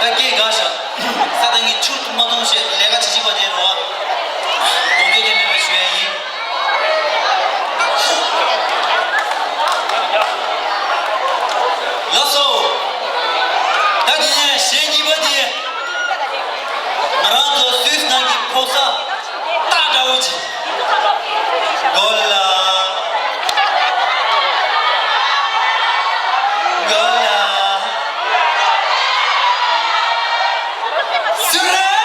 Какие гаша? Саданги чут мадунше лега чичи бадеруа. Конге के में शुएगी. Ласо. ताकि शेजी बदिए. मराठो स्विस नागी पोसा ताडाउच. गोला. गोला. सुरे.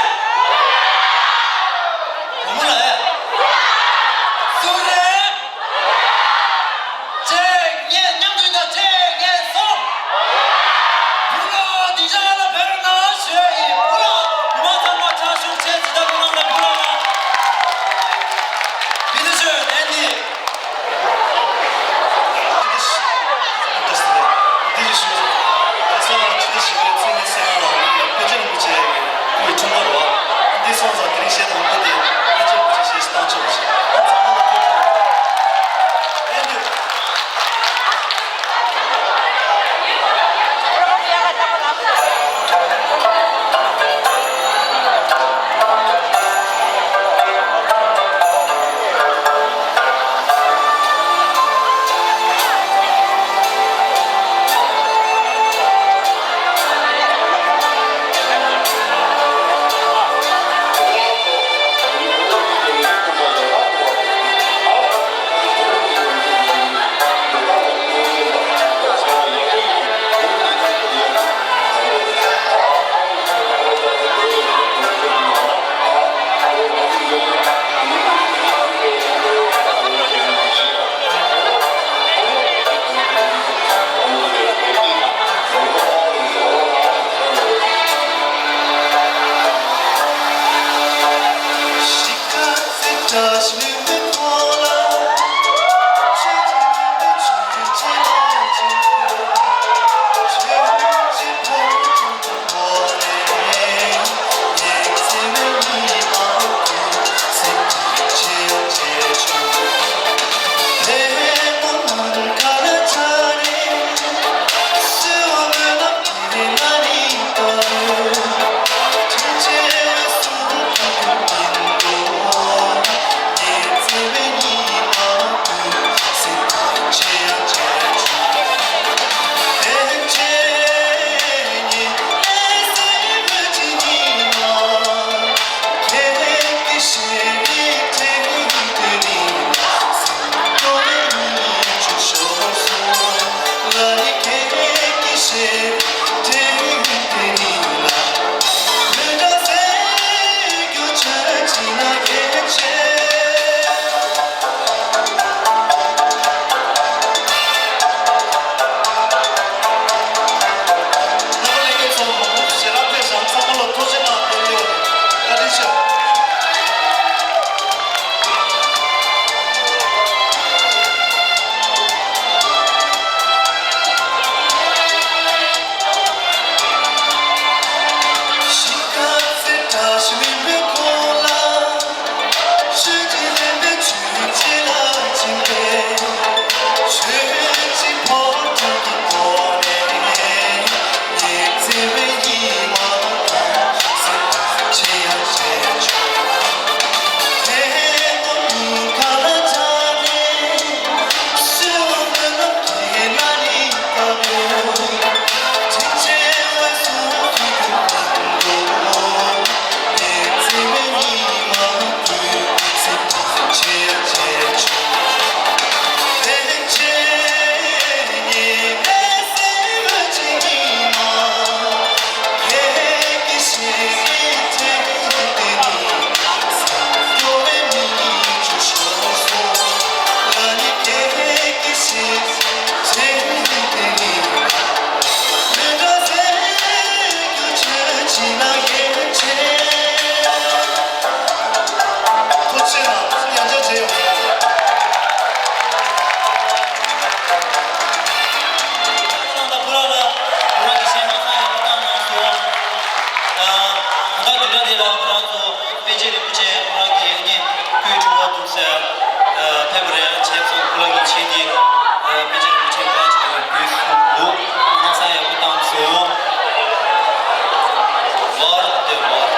war the war.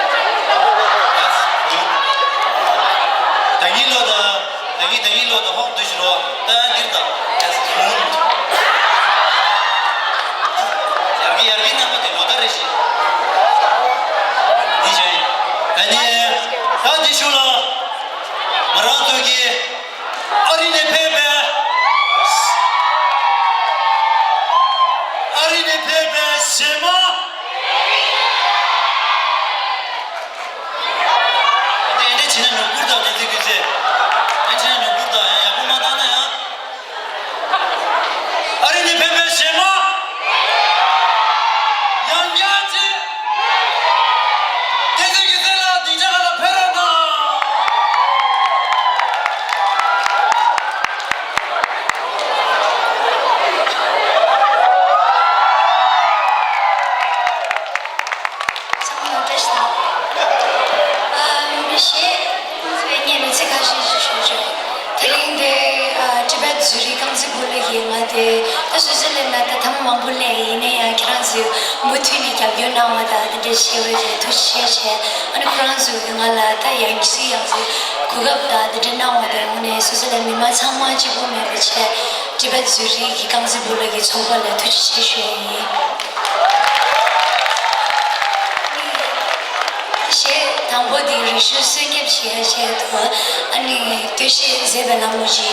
That's good. Tangi lo da hok dushro da dirda. That's good. Yargi na mate lo da reshi. DJ. Ani da dishula. Maratu ki arine pepe. Arine pepe sema. Cina nukurda dedi güzel. Ben cina nukurda ya yapılmadan ya. Arine pepe sema. Yangaci. Dedi güzel ha diyecek ala perana. Zuri kamzi bole yengate ta suzele na ta thamma bole ine ya kranzu mutini kya byona wada de shewe je to sheshe ana kranzu ngala ta yangsi yangsi kugapta de na wada mune suzele mi ma samma ji bo me beche tibet zuri ki kamzi bole ki chobale to sheshe yi she tambo di rishu sengep she she to ani to she zebela moji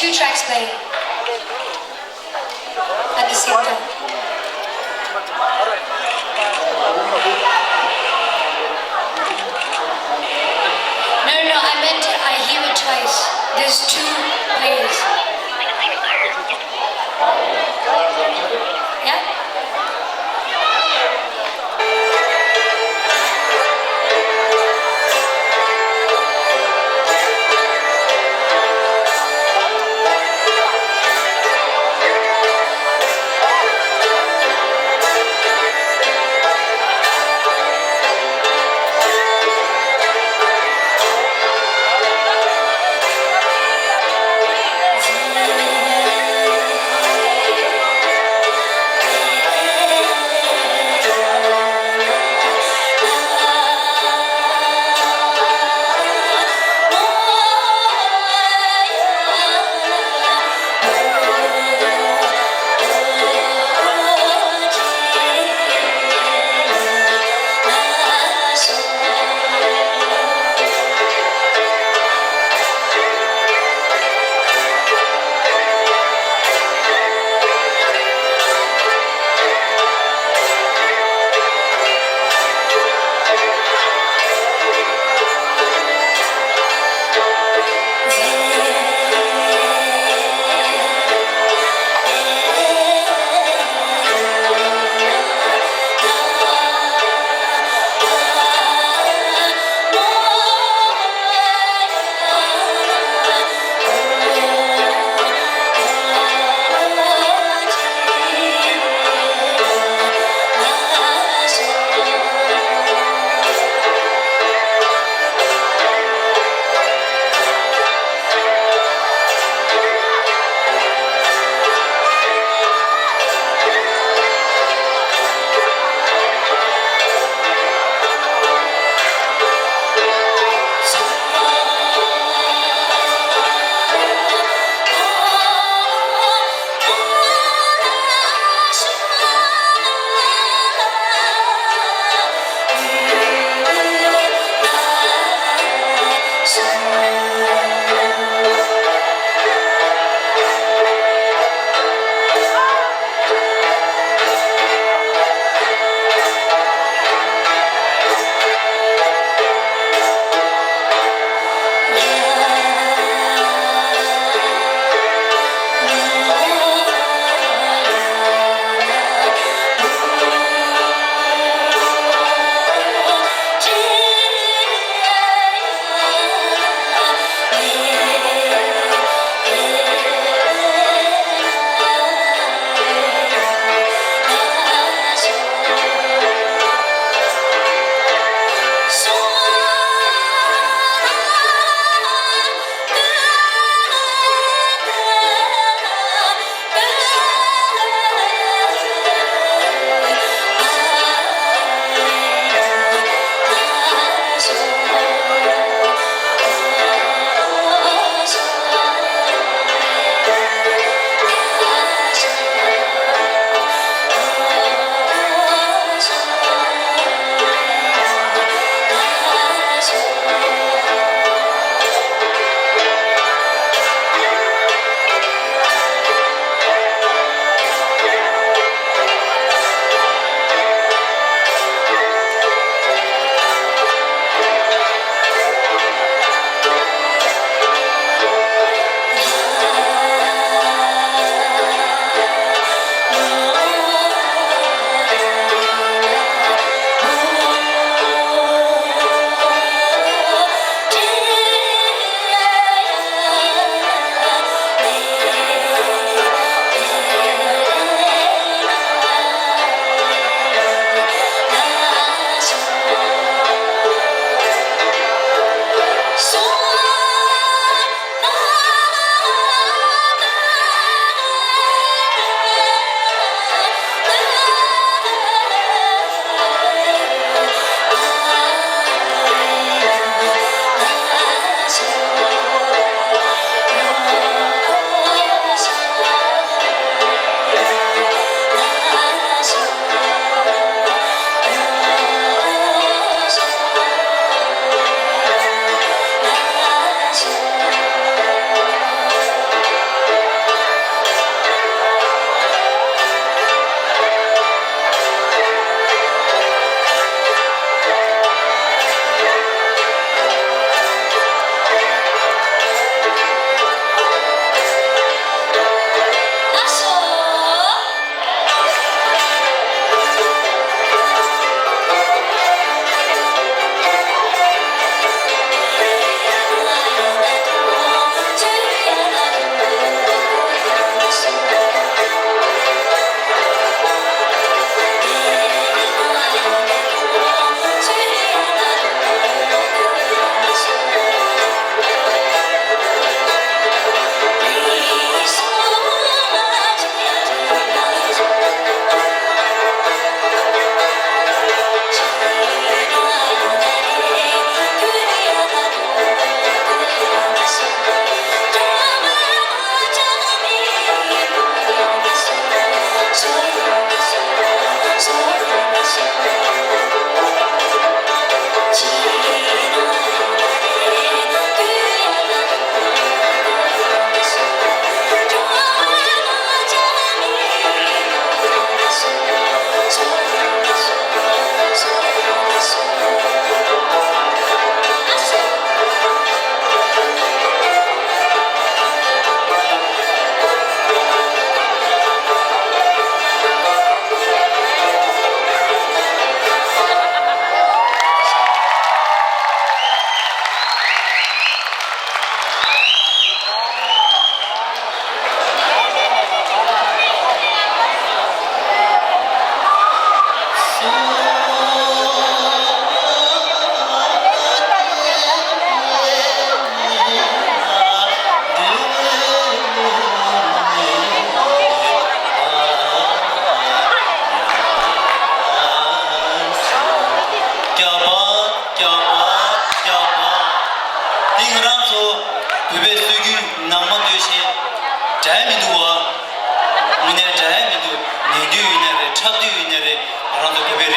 two tracks playing at the same time. No, I meant I hear it twice. There's two players. Yeah?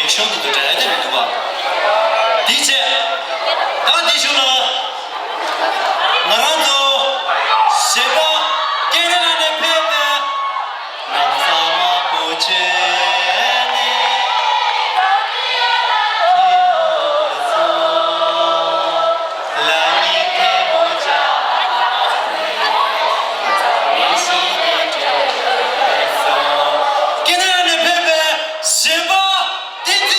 쇼도 잘 되는 누가 디제 다 디쇼나 나란도 세바 깨나네 페페 남사마 보체네 라니테 보자 깨나네 페페 세바 디디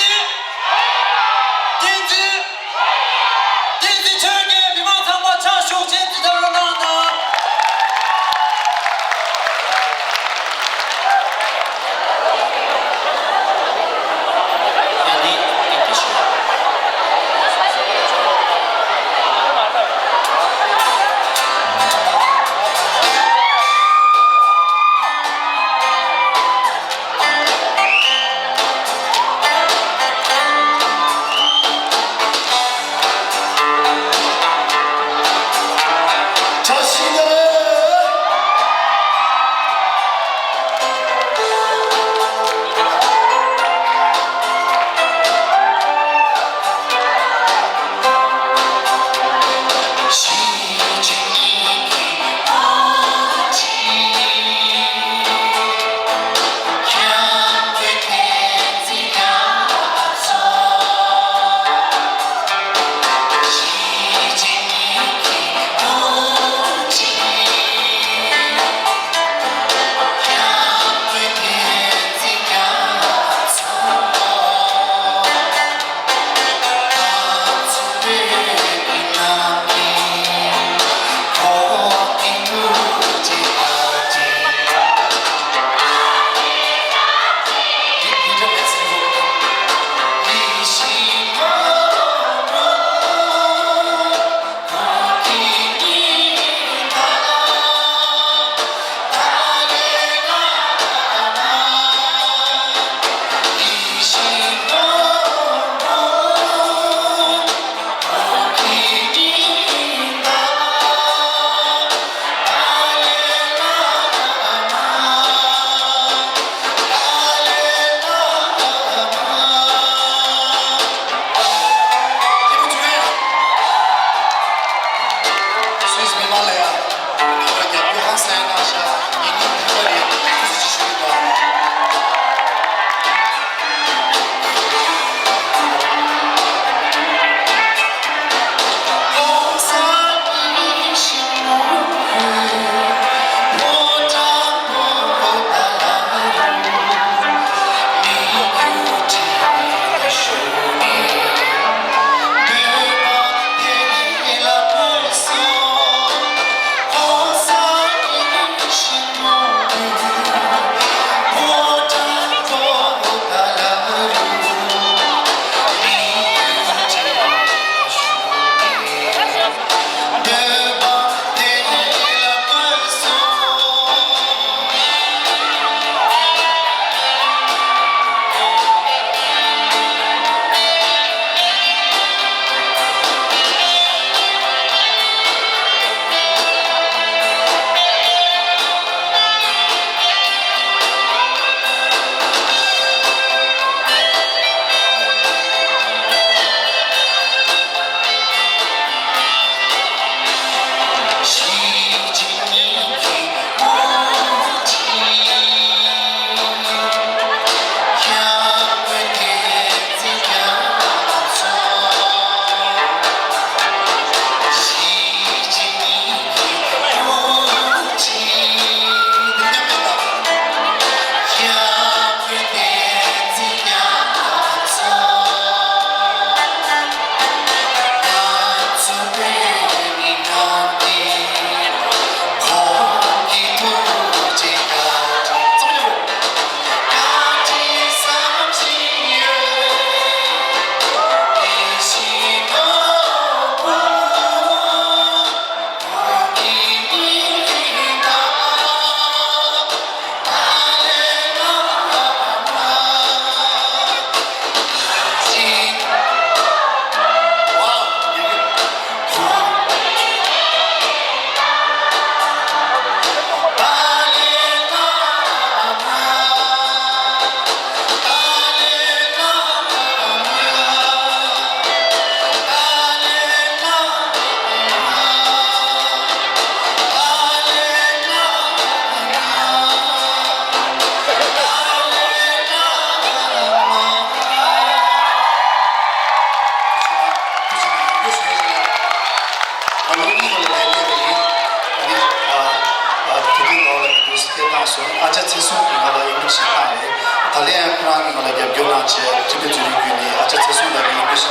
so acha chesu ngala English ta le thale Quran ngala ya gyona che tibe juri gyuni acha chesu la English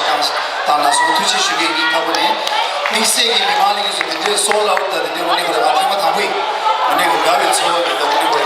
ta na so tu che shuge ni ta bone nise ki bimali ki so de soul out da de woni ko ba ma thamui woni ko ga bi so da woni ko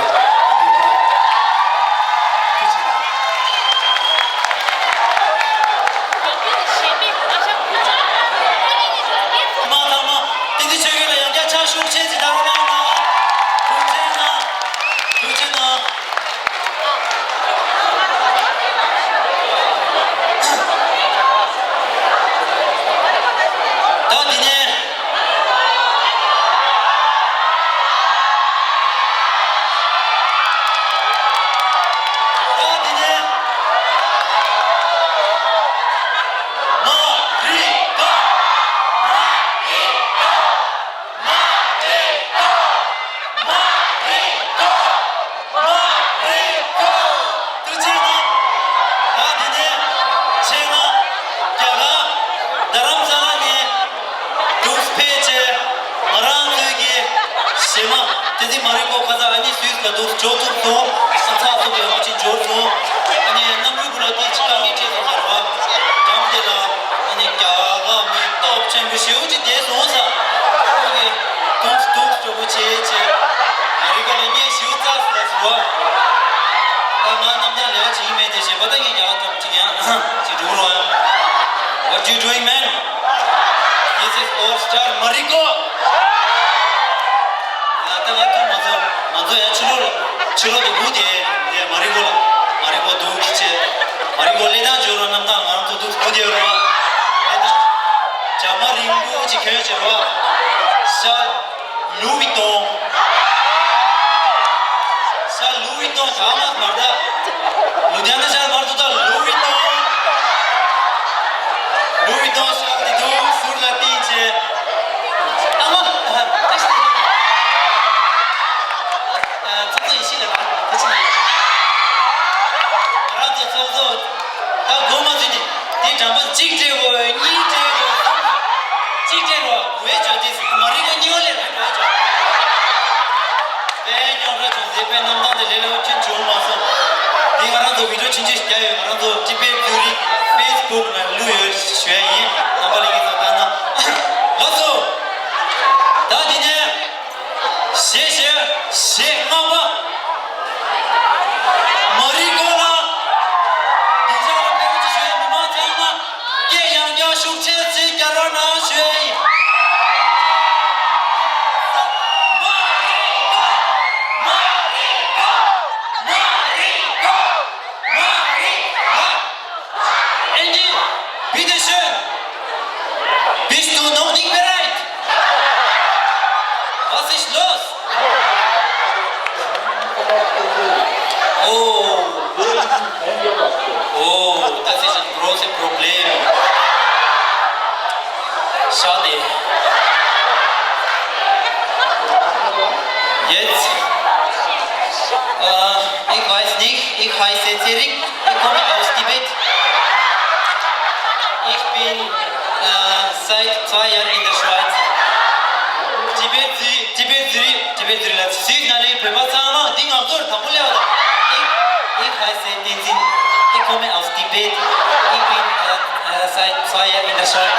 What you doing, man? This is All-Star Mariko. Manzo ya chulo de budi ye Mariko do kiche. Mariko le na joro namda ngam to do budi ro. Chama ringu chi khe chwa. Sa Louis Vuitton chama marda. Ludhiana sa mardu ta Louis Vuitton sa de do sur la pinche. Ama das ist ein großes Problem. Schade. Jetzt, ich weiß nicht, ich heiße Zerik, ich komme aus Tibet. Ich bin seit 2 Jahren in der Schweiz. Tibet, Südnali, Prabhasama, Ding auf Dur, Tamulia. Ich heiße Tenzin, ich komme aus Tibet. Ich bin seit 2 Jahren in der Schweiz.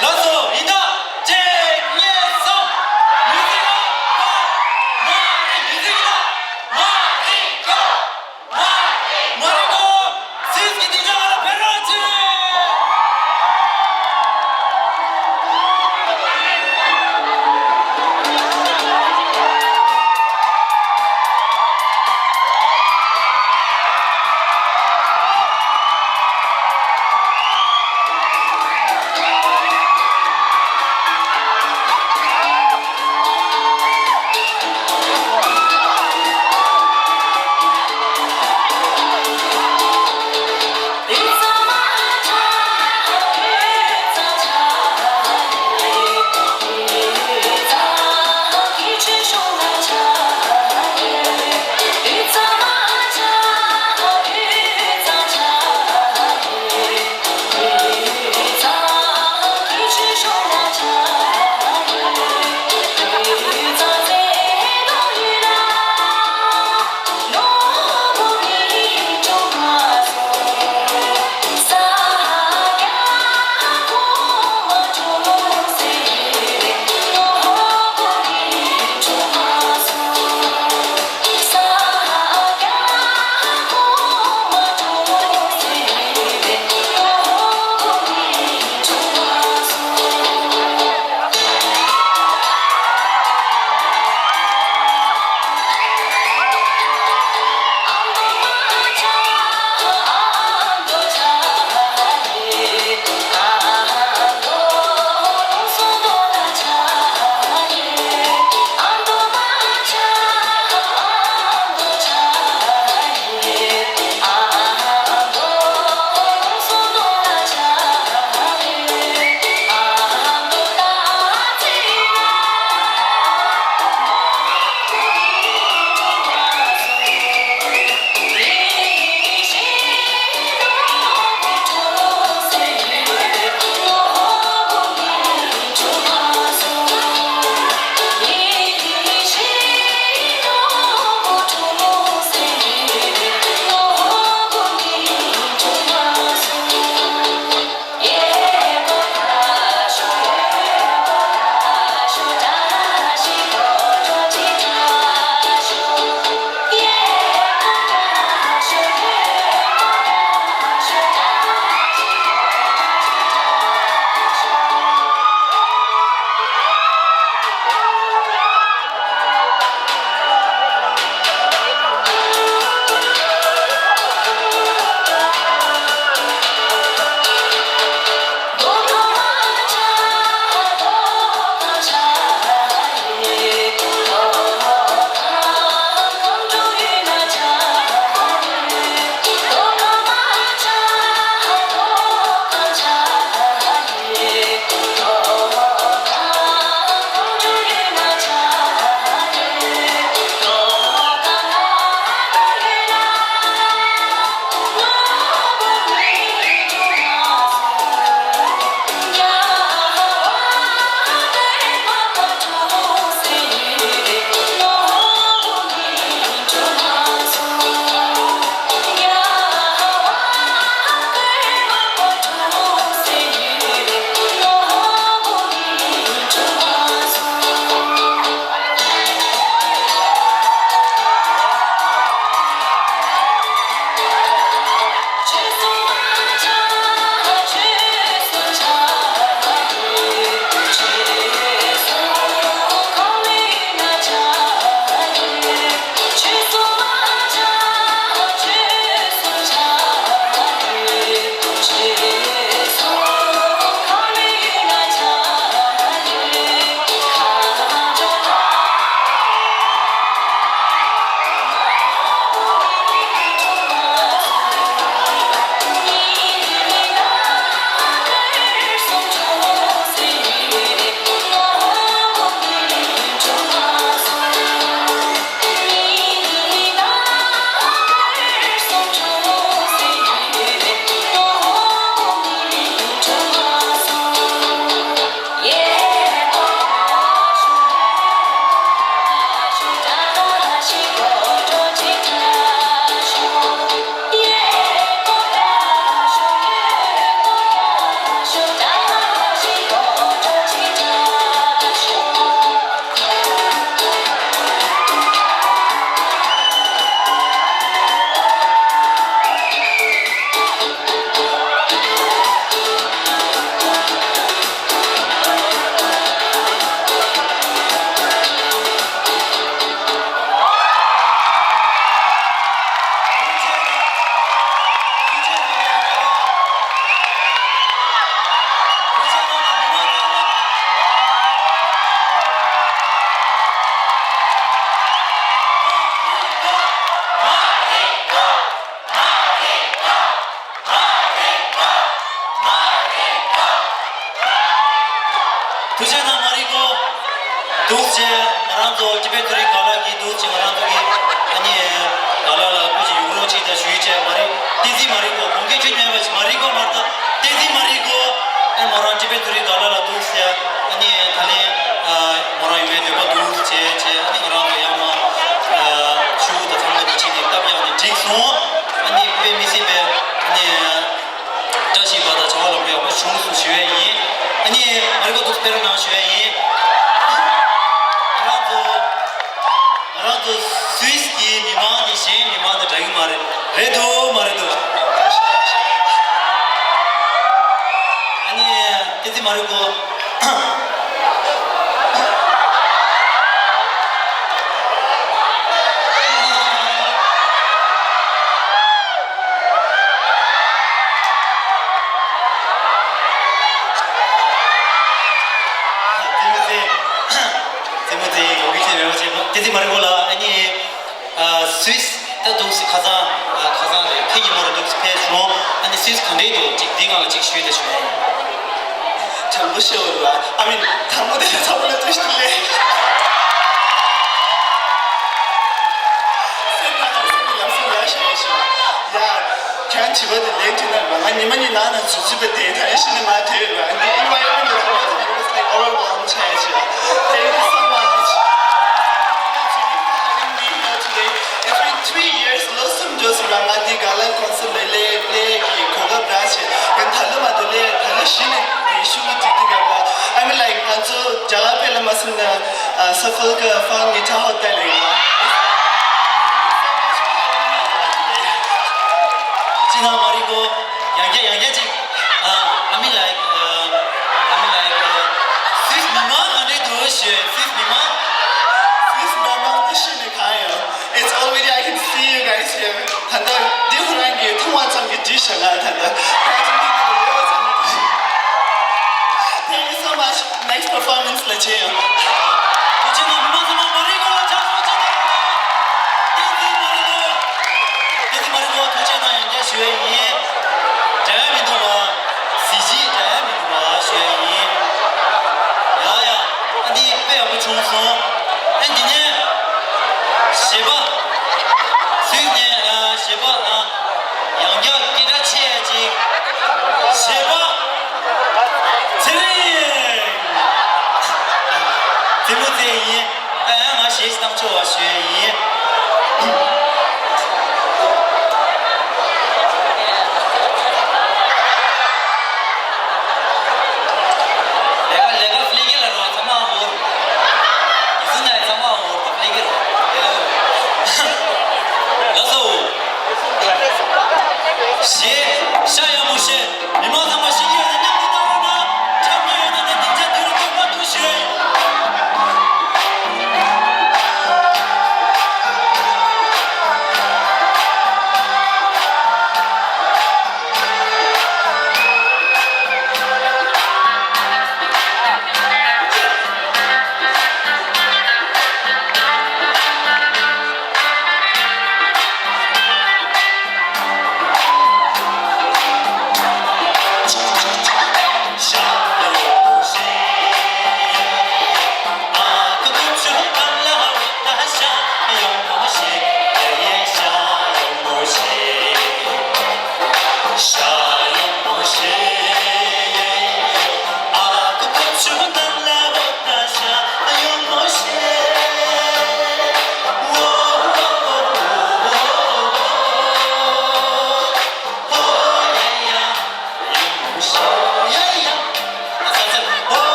Lasso, Ida, Check, Yes, Song, Musika, Mariko, Siski, Dijala, Perraci! 도체 나랑도 집에들이 가라기 도체 나랑도기 아니 가라라 굳이 유로치다 쉬이체 말이 디지 말이고 공개 주냐면 말이고 말다 디지 말이고 뭐라 집에들이 가라라 도체 아니 달리 뭐라 유에도 도체 제 아니 그러고 야마 슈도 상관이 지니 답이 직소 아니 페미시베 아니 다시 받아 저걸로 배우고 중수 시외이 아니 말고 또 스페르 나오 시외이 나라도 스위스기 미만이 시 미만의 자기 말에 레도 아니 되지 말고 되지 말고라 아니 스위스 도시 가자 페이지 모르 도시 페이지 아니 스위스 컨데이도 네가 직시해 되셔 잠시만요. 아니 당무대에 잡으려 드실래? 그냥 집어도 내주는 아니 니만이 나는 주집에 대단하시는 말 돼요. 아니 environment was like overwhelmed change. Thank you so much. Having me here today. It's been 3 years. Losum just Ramadi Galan concert le koga branch. And Taluma dole Talashine issue ditiga. I mean like anjo jaga pe lamasna safal ka fang ni hotel le. 지나 말이고 양계지 I mean like 스위스 미만 안에도 스위스 미만 드시는 가요. It's already I can see you guys here. 단다 different 게 통화장 게 드셔가 단다. Thank you so much. Next performance let's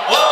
Whoa!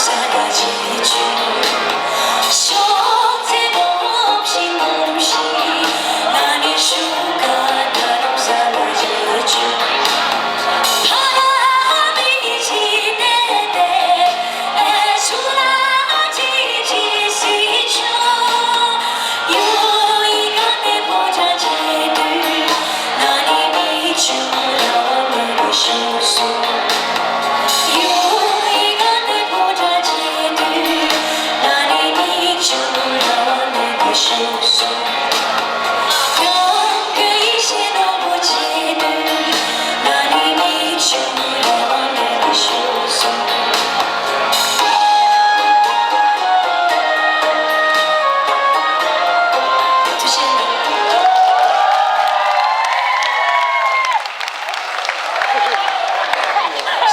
사라지죠 쇼템 없이 몸시 나의 슈가 나로 사라지죠 바람이 지대대 애수라지지시죠 유이가 내 보자제들 나니 미주라 내고 싶소 유이가 내 보자제들 나니 미주라 내고 싶소 경계의 신호부지들 나니 미주라 내고 싶소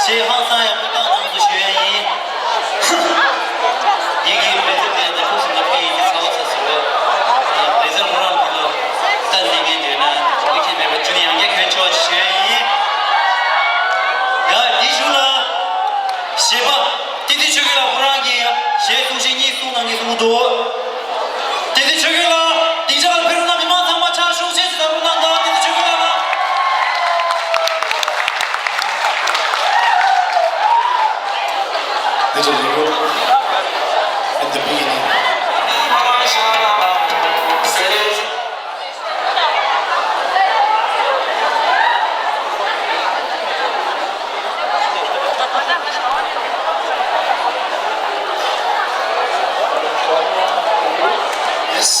시항三也不当当是学员一，一个每次变得不是个可以去操作什么，每次不让不了，但那边的呢，每天每个主样也可以做学员一，呀，提出了，写吧，弟弟去给了不让给，写东西你送了你送多，弟弟去给了，地上别人那边马上把茶手写起来不能的，弟弟去给了。There's a lyric at the beginning. Yes.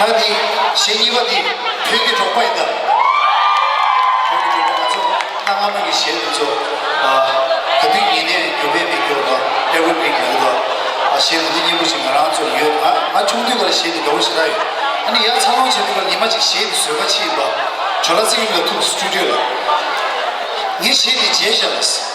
다디 신이와디 되게 좁아있다. 저기 좀 나가면 시에도 그때 이내 교배 비교가 에브리띵도 시에도 무슨 말안 줘. 아 중도가 시에도 너무 싫어요. 아니 야 상황 제대로 이마지 시에도 수가 치봐. 졸라지기가 또 스튜디오라. 이 시에도 제시했어.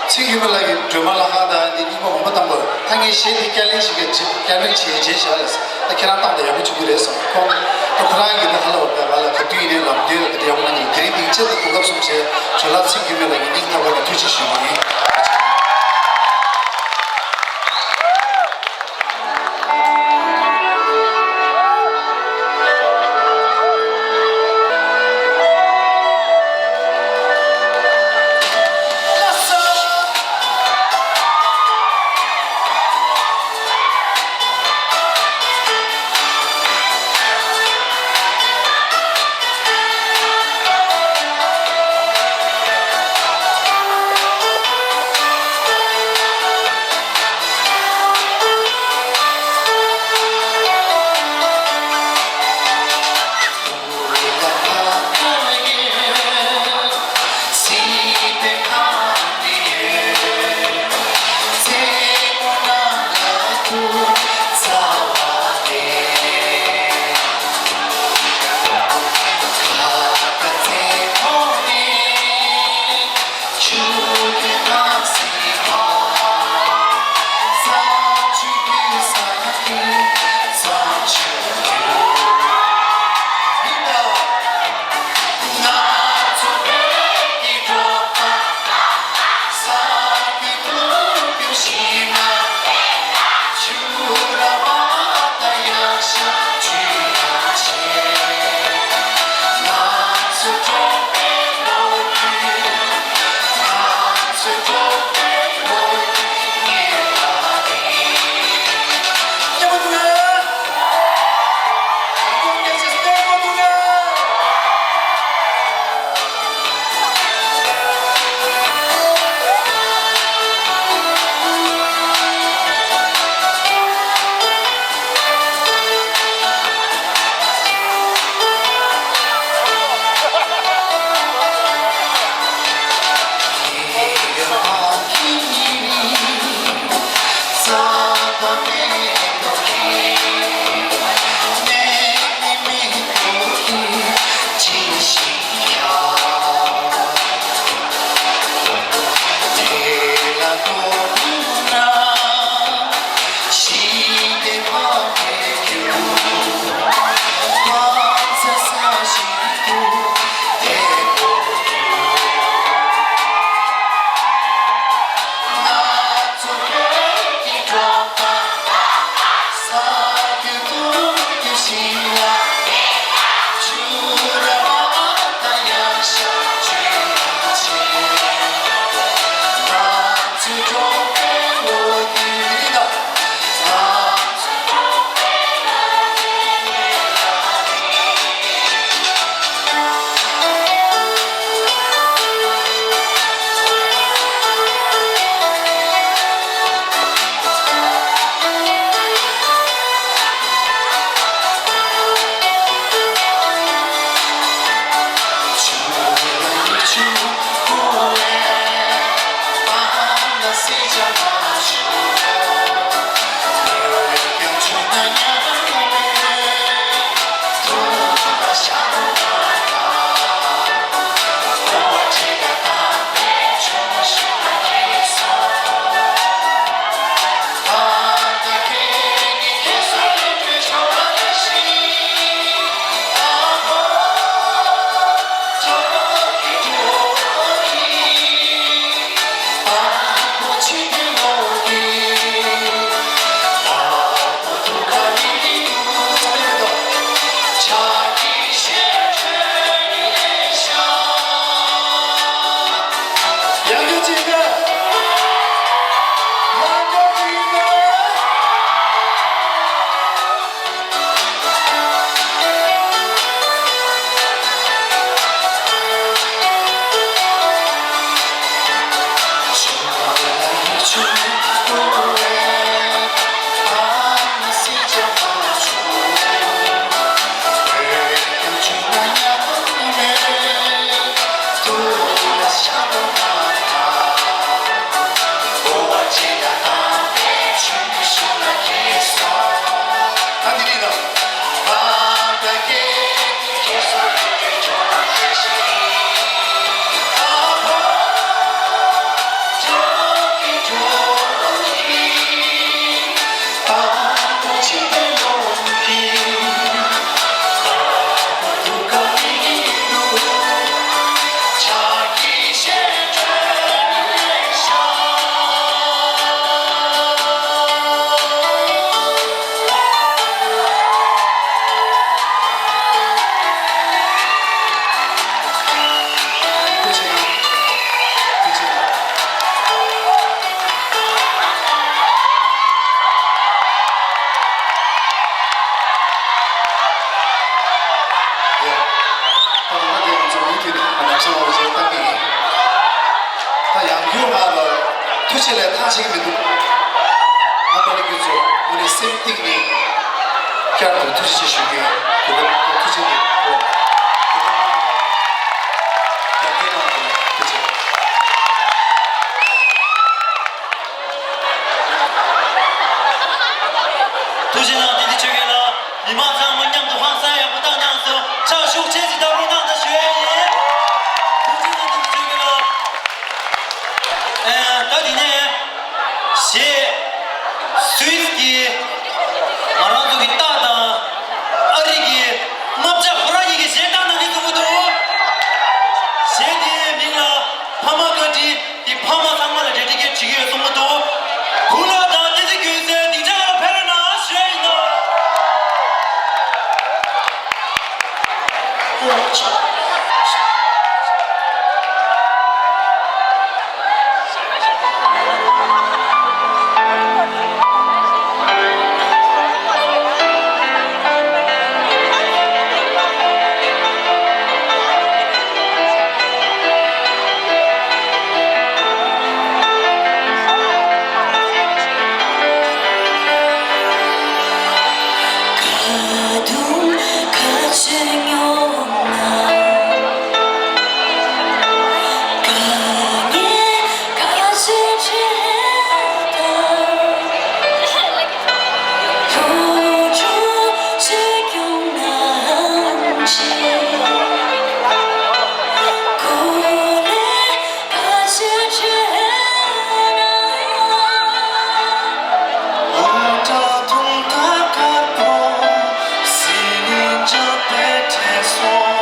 지금을 하기 드라마라하다 이거 뭐 어떤 거 당연히 시에도 캘린시겠지. 캘린시 제시했어. 그냥 땅에 야구 주기로서 또 그런 게 하려고 말아 그 뒤에 남들 그때 야구는 그리 빙체도 그거 없이 전라 생기면 이닝 타고 뒤지 시험이 투치를 타시기도 아빠는 그죠 우리 샘팅이 그냥 투치 주게 그거 투치니 그죠 도시나 디디 쪽에나 이만상 문양도 황사야 부당나서 차슈 체지다 로나다 쉐예 도시나 디디 쪽에나 따디네 시 스위스키 마라도기 따다 어리기 맙자 호랑이기 제단하기 누구도 세디 밀라 파마까지 이 파마 상만을 제디게 지기에 손모도 불러다 디디 교세 니자가 베르나 쉐이너 가둔 가증이 없나 강에 가슴지 했다 도주 지경난지 고래 가슴지 했나 혼자 동갑하고 쓰는 저 배태소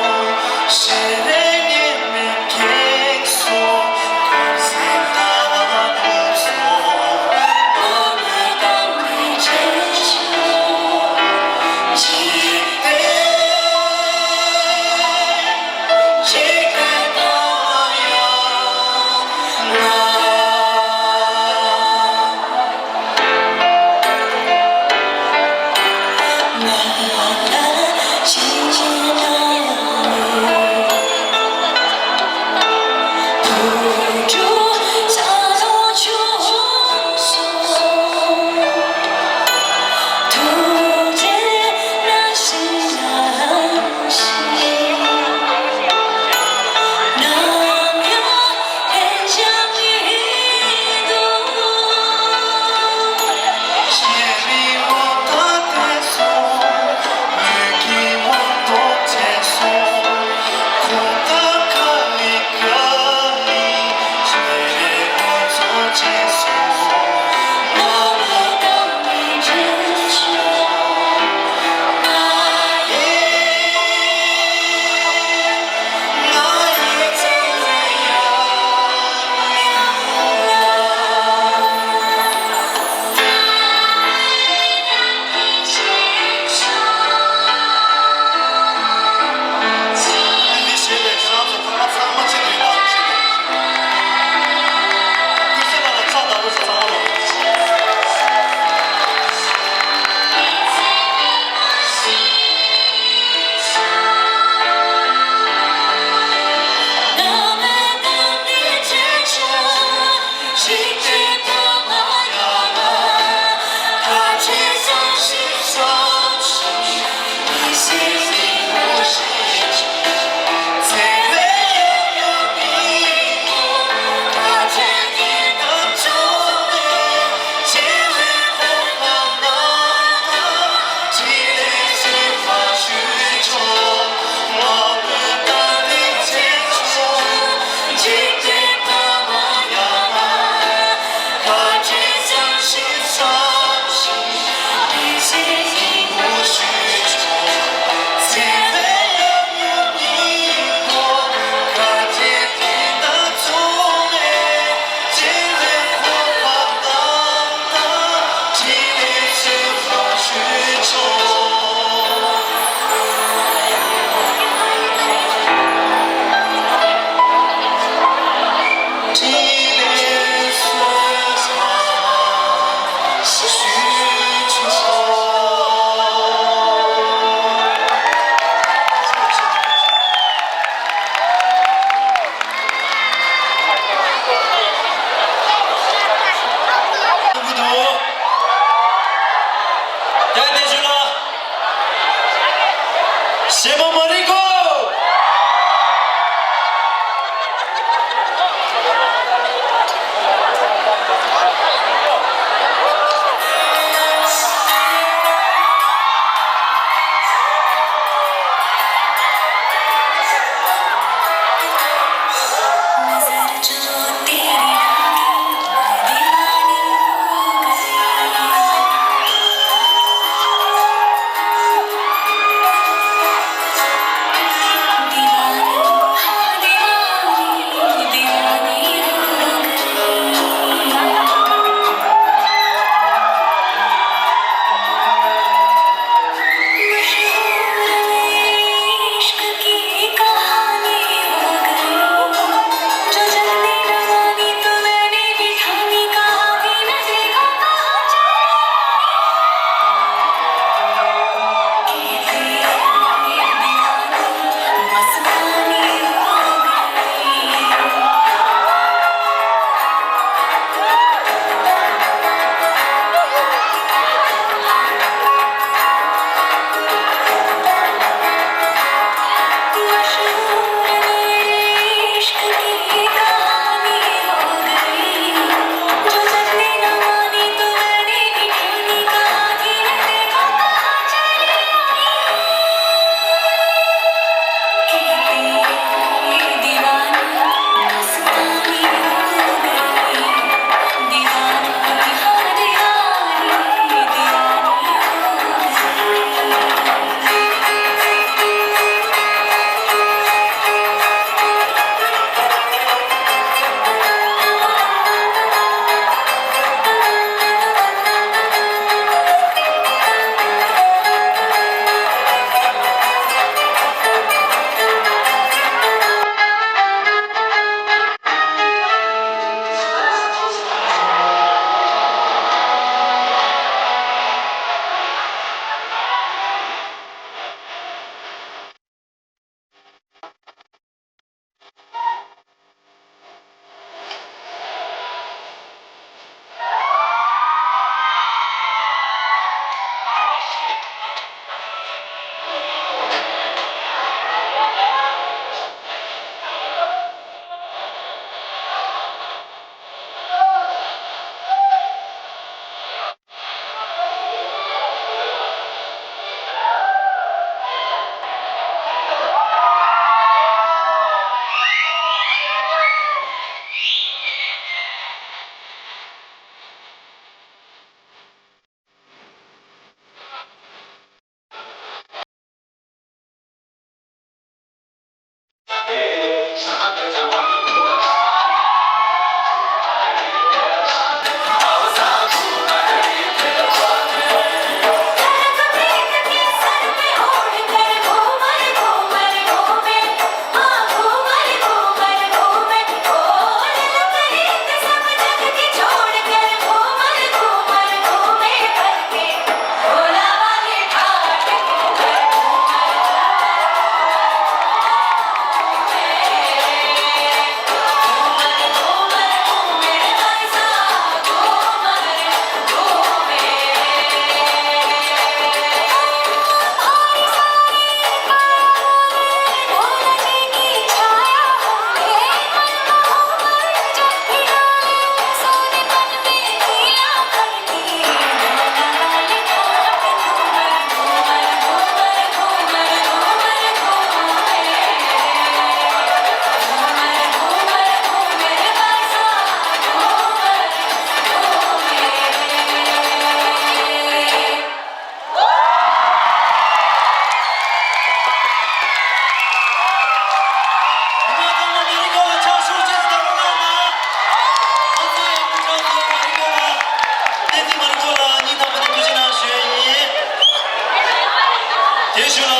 대리슈나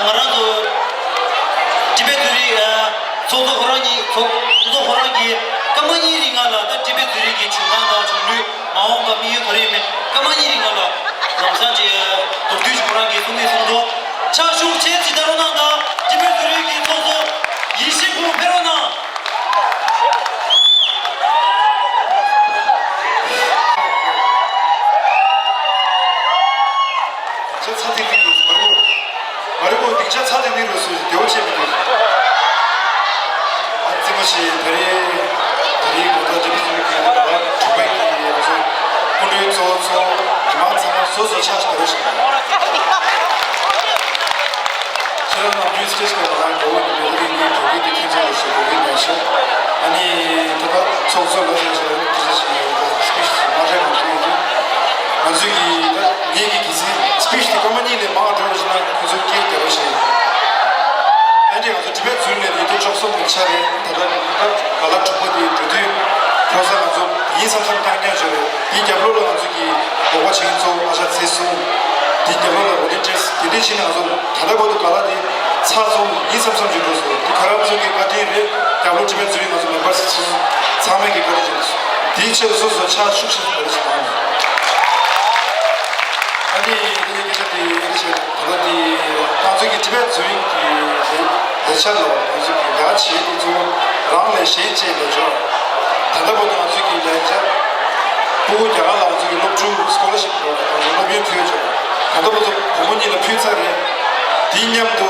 말아도 집에들이 소도 호랑이 까마니 링알라 집에들이 중간다 종류 마음과 미유 거리면 까마니 링알라 남산지 독두지 호랑이 손에 손도 차슈 제지대로 난다 집에들이 소소 20% 페로나 저 사대미로서 말고 딩자 사대미로서 대원체입니다. 안티머시 대리보다 대비주의가 주백이어서 오늘 소소 이만상 소소 차시 그러십니다. 저는 남주 스테이지가 나가고 여기 독일이 굉장히 있어요. 독일에서 아니 제가 소소로 해서 스피치 맞아요. 만수기가 얘기 기세 스피치 커머니에 막 들어오시나 계속 기획 들으셔요. 아니 가서 집에 주인들이 또 접속 문자에 다들 갈라 주고디 주디 그래서 가서 이 삼삼 당ኛ죠. 이 잡로로 만수기 뭐가 진소 아샤 세소 이 잡로로 오렌지스 디디시나 가서 다다고도 갈라디 사소 이 삼삼 주고서 이 가람속에까지 잡로 집에 주인 가서 멤버스 300개 거리죠. 디체소서 차 숙식 거리죠. 아니 이게 이제 그것이 나중에 집에 주인 대체로 나중에 같이 좀 랑레 시제죠. 다다보다 나중에 이제 보고 제가 나중에 녹주 스콜러십으로 나중에 표죠. 다다보다 부모님의 표사에 디냠도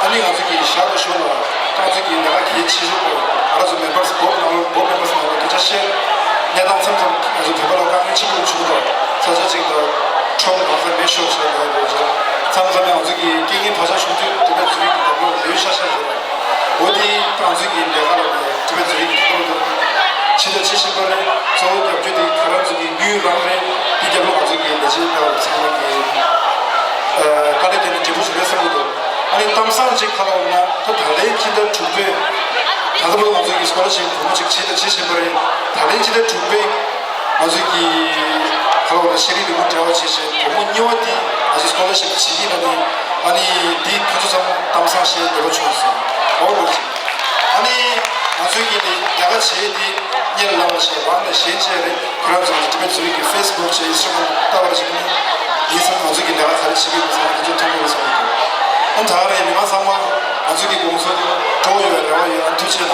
아니 나중에 샤도 쇼로 나중에 내가 기치고 알아서 멤버스 법 멤버스 나오고 자식 내가 삼삼 아주 대바로 강의 친구 주고 사실 지금 처음 가서 몇 시간을 해보죠. 삼삼에 어저기 게임 버섯 슈트 집에 들이기도 류샤샤죠. 어디 어저기 내가 집에 들이기도 진짜 70번에 저 옆주디 그런 저기 뉴랑에 비교로 어저기 내지라고 생각이 가게 되는 지부실 했습니다. 아니 땀싸는지 가라오나 또 달래 기대 두배 다섯 번 어저기 스콜러십 부모직 치대 70번에 달래 기대 두배 어저기 그러고 시리도 문제와 지시 부모님한테 아주 스콜러십 지기는 아니 디 교수상 담상시에 내려주었어. 어울리지. 아니 나중에 내가 제디 예를 나오시 왕의 시제를 그래서 집에 저기 페이스북 제 인스타그램 따라지면 이상 나중에 내가 가르치기 위해서 아주 통해서 한 다음에 미만 상황 나중에 공소도 조여야 나와요. 안 되잖아.